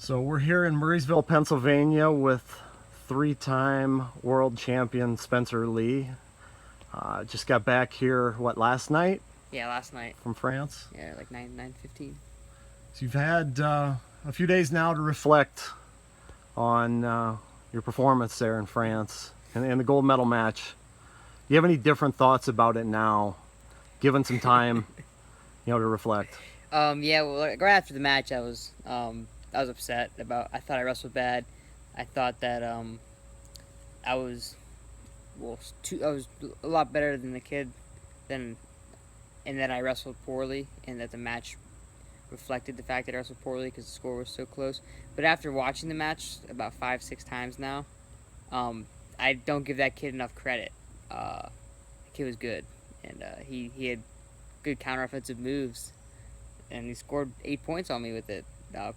So we're here in Murraysville, Pennsylvania with three-time world champion Spencer Lee. Just got back here, last night Yeah, last night. from France? Yeah, like 9:15. So you've had a few days now to reflect on your performance there in France and the gold medal match. Do you have any different thoughts about it now, given some time, to reflect? Yeah, well, like, right after the match, I was upset about. I thought I wrestled bad. I thought that I was I was a lot better than the kid, than and that I wrestled poorly, and that the match reflected the fact that I wrestled poorly because the score was so close. But after watching the match about 5, 6 times now, I don't give that kid enough credit. The kid was good, and he had good counteroffensive moves, and he scored 8 points on me with it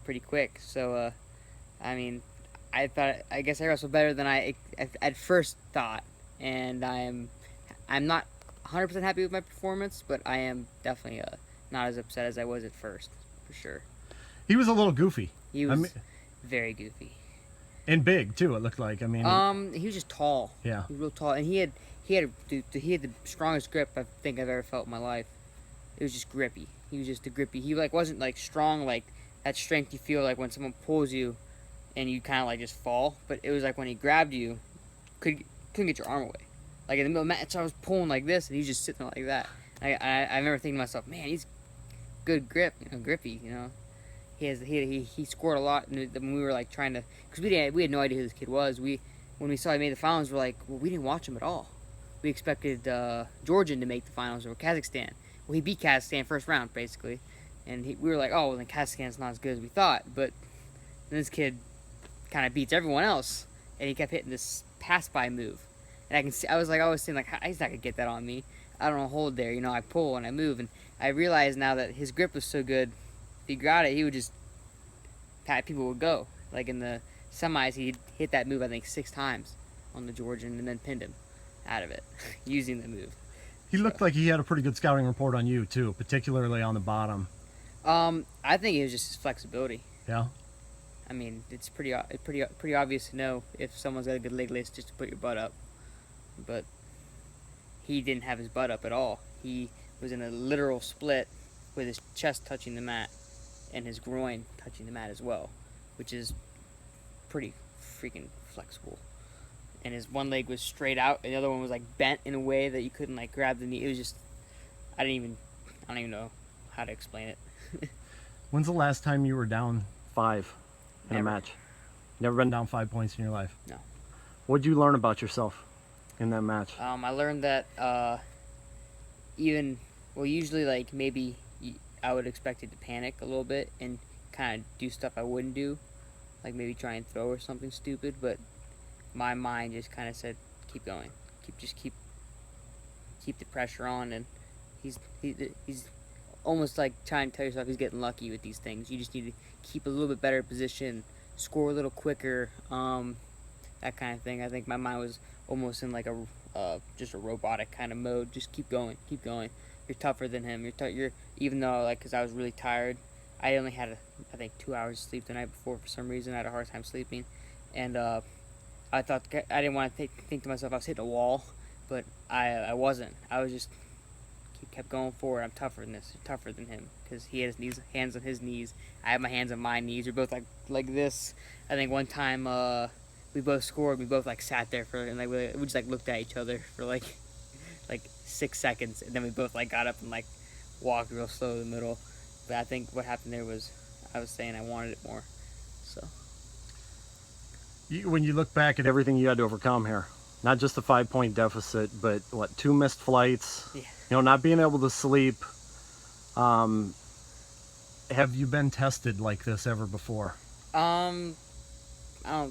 pretty quick. So, I mean, I guess I wrestled better than I at first thought, and I'm not 100% happy with my performance, but I am definitely not as upset as I was at first, for sure. He was a little goofy. He I mean, was very goofy. and big too. It looked like. I mean, He was just tall. yeah. He was real tall, and he had the strongest grip I think I've ever felt in my life. It was just grippy. He was just a grippy. He like wasn't like strong like that strength you feel like when someone pulls you and you kind of like just fall. But it was like when he grabbed you, couldn't get your arm away. Like in the middle of the match, I was pulling like this, and he's just sitting there like that. I remember thinking to myself, man, he's good grip, grippy. He scored a lot. And when we were like trying to, because we had no idea who this kid was. When we saw he made the finals, we're like, well, we didn't watch him at all. We expected Georgian to make the finals or Kazakhstan. Well, he beat Kazakhstan first round basically, and we were like, oh, well, then Kazakhstan's not as good as we thought. But then this kid kind of beats everyone else, and he kept hitting this pass by move, and I was always saying like, he's not gonna get that on me. I don't hold there, I pull and I move, and I realize now that his grip was so good, if he got it, he would just people would go. Like in the semis, he hit that move I think 6 times on the Georgian, and then pinned him out of it using the move. He So, looked like he had a pretty good scouting report on you too, particularly on the bottom. I think it was just his flexibility. Yeah. I mean, it's pretty obvious to know if someone's got a good leg list just to put your butt up. But he didn't have his butt up at all. He was in a literal split with his chest touching the mat and his groin touching the mat as well, which is pretty freaking flexible. And his one leg was straight out, and the other one was like bent in a way that you couldn't like grab the knee. It was just I don't even know how to explain it. When's the last time you were down 5 in Never. a match? Never been down 5 points in your life. No. What'd you learn about yourself in that match? I learned that usually like maybe I would expect it to panic a little bit and kind of do stuff I wouldn't do, like maybe try and throw or something stupid. But my mind just kind of said, keep going, keep the pressure on, and he's almost like trying to tell yourself he's getting lucky with these things. You just need to keep a little bit better position, score a little quicker, that kind of thing. I think my mind was almost in like a just a robotic kind of mode. Just keep going, keep going. You're tougher than him. You're even though like because I was really tired. I only had I think 2 hours of sleep the night before for some reason. I had a hard time sleeping, and I thought I didn't want to think to myself I was hitting a wall, but I wasn't. I was just kept going forward. I'm tougher than this. You're tougher than him because he had his hands on his knees. I had my hands on my knees. We're both like this. I think one time we both scored. We both like sat there for and like we just like looked at each other for like 6 seconds, and then we both like got up and like walked real slow in the middle. But I think what happened there was I was saying I wanted it more. So When you look back at everything you had to overcome here, not just the 5 point deficit, but 2 missed flights, yeah. not being able to sleep. Have you been tested like this ever before? Um, I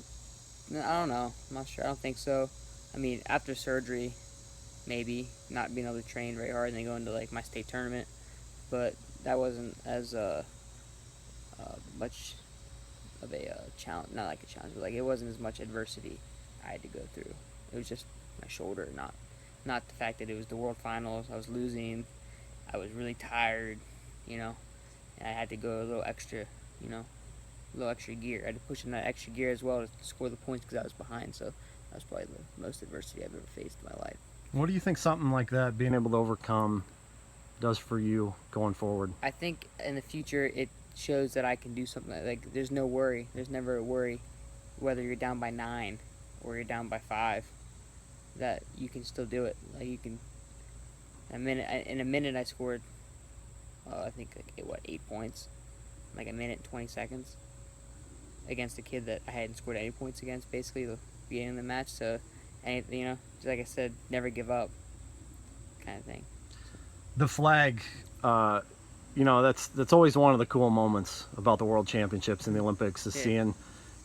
don't know. I'm not sure. I don't think so. I mean, after surgery, maybe not being able to train very hard and then going to like my state tournament, but that wasn't as much of a challenge. Not like a challenge, but like it wasn't as much adversity I had to go through. It was just my shoulder, not the fact that it was the world finals. I was losing. I was really tired, and I had to go a little extra, little extra gear. I had to push in that extra gear as well to score the points because I was behind. So that was probably the most adversity I've ever faced in my life. What do you think something like that, being able to overcome, does for you going forward? I think in the future it shows that I can do something. Like there's no worry. There's never a worry, whether you're down by 9 or you're down by 5, that you can still do it. Like you can. In a minute I scored, I think like 8 points, like a minute and 20 seconds, against a kid that I hadn't scored any points against basically the beginning of the match. So, and you know, just like I said, never give up, kind of thing. The flag, you know, that's always one of the cool moments about the World Championships and the Olympics is seeing,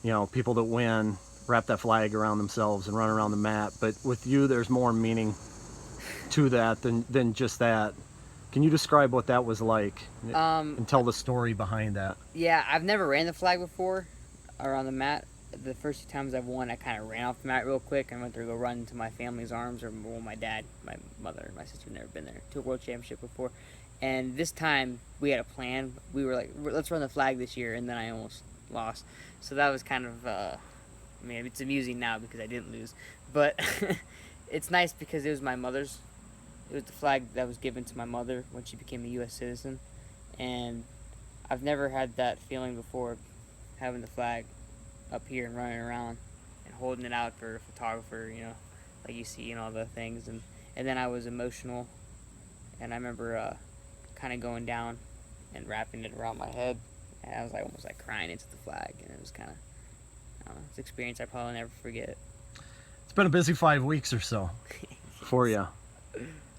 you know, people that win wrap that flag around themselves and run around the mat. But with you, there's more meaning to that than just that. Can you describe what that was like and tell the story behind that? Yeah, I've never ran the flag before around the mat. The first 2 times I've won, I kind of ran off the mat real quick and went to go run into my family's arms, or well, my dad, my mother, my sister had never been there to a world championship before. And this time we had a plan. We were like, let's run the flag this year, and then I almost lost. So that was kind of, I mean, it's amusing now because I didn't lose, but it's nice because it was my mother's. It was the flag that was given to my mother when she became a U.S. citizen, and I've never had that feeling before, having the flag up here and running around and holding it out for a photographer, you know, like you see in all the things. And then I was emotional, and I remember kind of going down and wrapping it around my head, and I was like almost like crying into the flag, and it was kind of, I don't know, it's an experience I probably never forget. It's been a busy 5 weeks or so for you.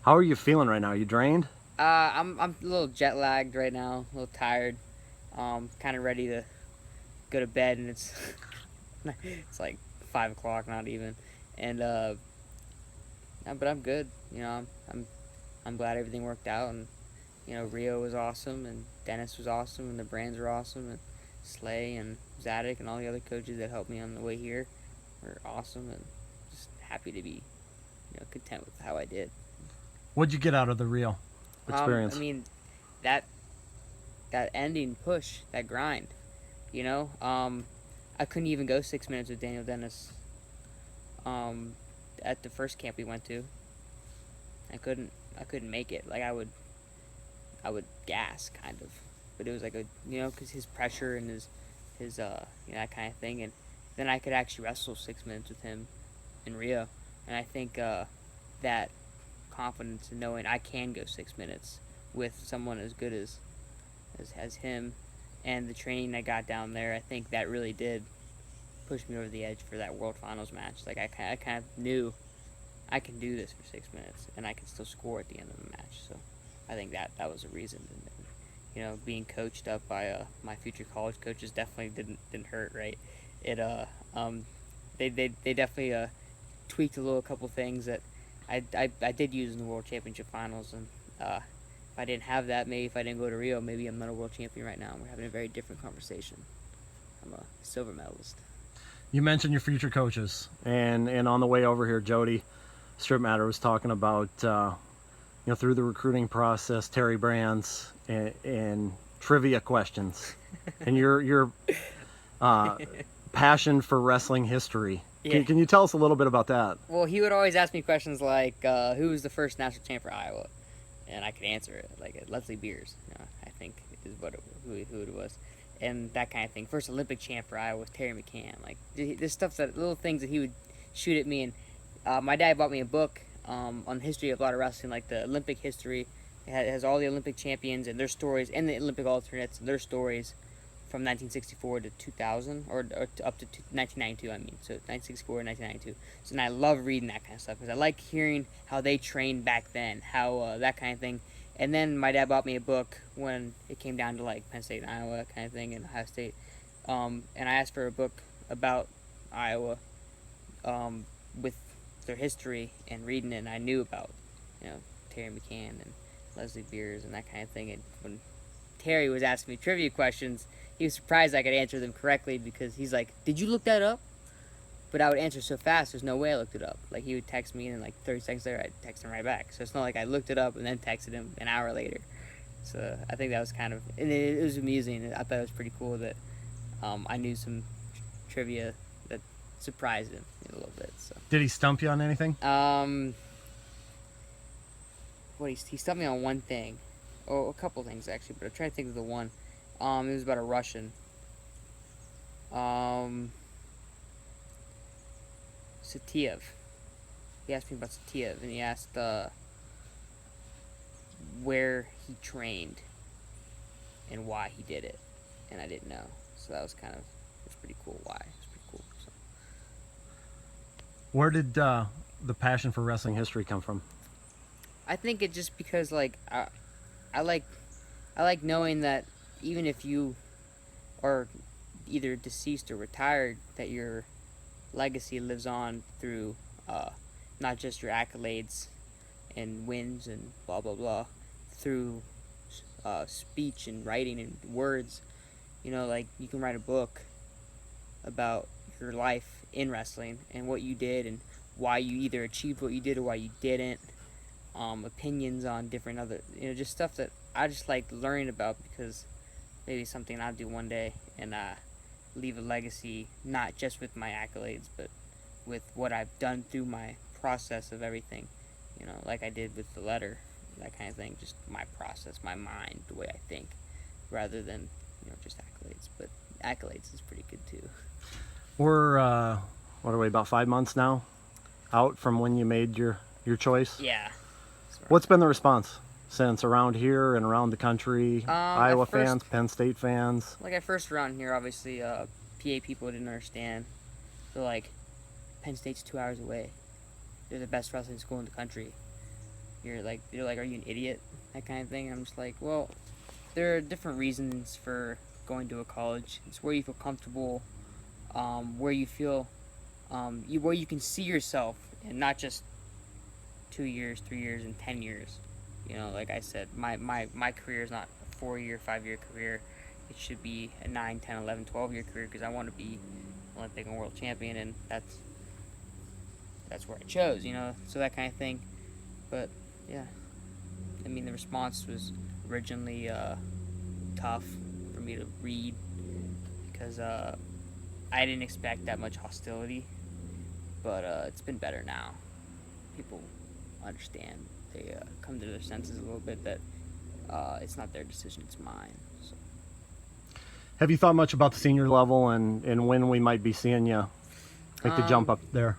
How are you feeling right now? Are you drained? I'm a little jet lagged right now, a little tired, kind of ready to go to bed, and it's it's like 5 o'clock, not even, and but I'm good. You know, I'm glad everything worked out, and you know, Rio was awesome, and Dennis was awesome, and the brands were awesome, and Slay and Zadok and all the other coaches that helped me on the way here were awesome, and just happy to be, you know, content with how I did. What'd you get out of the Rio experience? I mean, that ending push, that grind, you know. I couldn't even go 6 minutes with Daniel Dennis. At the first camp we went to, I couldn't make it. Like I would gas kind of, but it was like a, you know, because his pressure and his you know, that kind of thing, and then I could actually wrestle 6 minutes with him in Rio, and I think that confidence in knowing I can go 6 minutes with someone as good as him, and the training I got down there, I think that really did push me over the edge for that World Finals match. Like I kind of knew I can do this for 6 minutes, and I can still score at the end of the match. So I think that was a reason. And, you know, being coached up by my future college coaches definitely didn't hurt, right? It they definitely tweaked a couple things that I did use in the World Championship Finals, and if I didn't have that, maybe if I didn't go to Rio, maybe I'm not a world champion right now. We're having a very different conversation. I'm a silver medalist. You mentioned your future coaches, and on the way over here, Jody Strip Matter was talking about you know, through the recruiting process, Terry Brands and trivia questions, and your passion for wrestling history. Yeah. Can you tell us a little bit about that? Well, he would always ask me questions like, who was the first national champ for Iowa? And I could answer it, like Leslie Beers, you know, I think is who it was. And that kind of thing. First Olympic champ for Iowa was Terry McCann. Like, this stuff, little things that he would shoot at me. And my dad bought me a book on the history of a lot of wrestling, like the Olympic history. It has all the Olympic champions and their stories, and the Olympic alternates and their stories from 1964 to 2000, or up to 1992, I mean. So 1964 and 1992. So and I love reading that kind of stuff because I like hearing how they trained back then, how that kind of thing. And then my dad bought me a book when it came down to like Penn State and Iowa kind of thing, and Ohio State. And I asked for a book about Iowa with their history and reading it, and I knew about, you know, Terry McCann and Leslie Beers and that kind of thing. And when Terry was asking me trivia questions, he was surprised I could answer them correctly because he's like, "Did you look that up?" But I would answer so fast, there's no way I looked it up. Like, he would text me, and like 30 seconds later, I'd text him right back. So it's not like I looked it up and then texted him an hour later. So I think that was kind of, and it was amusing. I thought it was pretty cool that I knew some trivia that surprised him a little bit. So Did he stump you on anything? what he stumped me on one thing, oh, a couple things actually, but I'm trying to think of the one. It was about a Russian. Satiev. He asked me about Satiev, and he asked where he trained and why he did it, and I didn't know. So that was kind of, it was pretty cool. Why? It was pretty cool. So. Where did the passion for wrestling history come from? I think it just because like I like knowing that even if you are either deceased or retired, that your legacy lives on through not just your accolades and wins and blah blah blah, through speech and writing and words. You know, like you can write a book about your life in wrestling and what you did and why you either achieved what you did or why you didn't. Opinions on different other, just stuff that I just like learning about, because maybe something I'll do one day and leave a legacy, not just with my accolades, but with what I've done through my process of everything, like I did with the letter, that kind of thing, just my process, my mind, the way I think, rather than, just accolades. But accolades is pretty good too. We're, what are we, about 5 months now out from when you made your choice? Yeah. What's been the response since around here and around the country? Iowa fans, Penn State fans? Like at first around here, obviously, PA people didn't understand. They're like, Penn State's 2 hours away. They're the best wrestling school in the country. They're like, are you an idiot? That kind of thing. And I'm just like, well, there are different reasons for going to a college. It's where you feel comfortable, where you feel, where you can see yourself, and not just 2 years, 3 years, and 10 years. Like I said, my career is not a 4-year, 5-year career. It should be a 9, 10, 11, 12-year career, because I want to be Olympic and world champion, and that's where I chose, so that kind of thing. But yeah, I mean, the response was originally tough for me to read, because I didn't expect that much hostility, but it's been better now. People understand. They come to their senses a little bit that it's not their decision, it's mine. So. Have you thought much about the senior level and when we might be seeing you make the jump up there?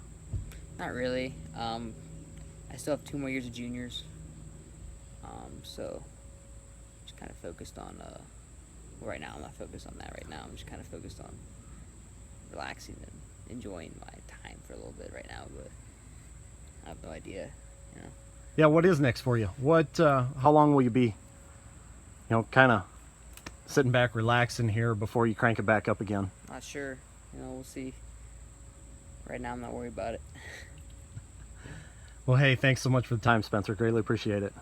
Not really. I still have 2 more years of juniors, so I'm just kind of focused on right now I'm not focused on that right now. I'm just kind of focused on relaxing and enjoying my time for a little bit right now, but I have no idea. Yeah, what is next for you? How long will you be, kind of sitting back, relaxing here before you crank it back up again? Not sure. We'll see. Right now, I'm not worried about it. Well, hey, thanks so much for the time, Spencer. Greatly appreciate it.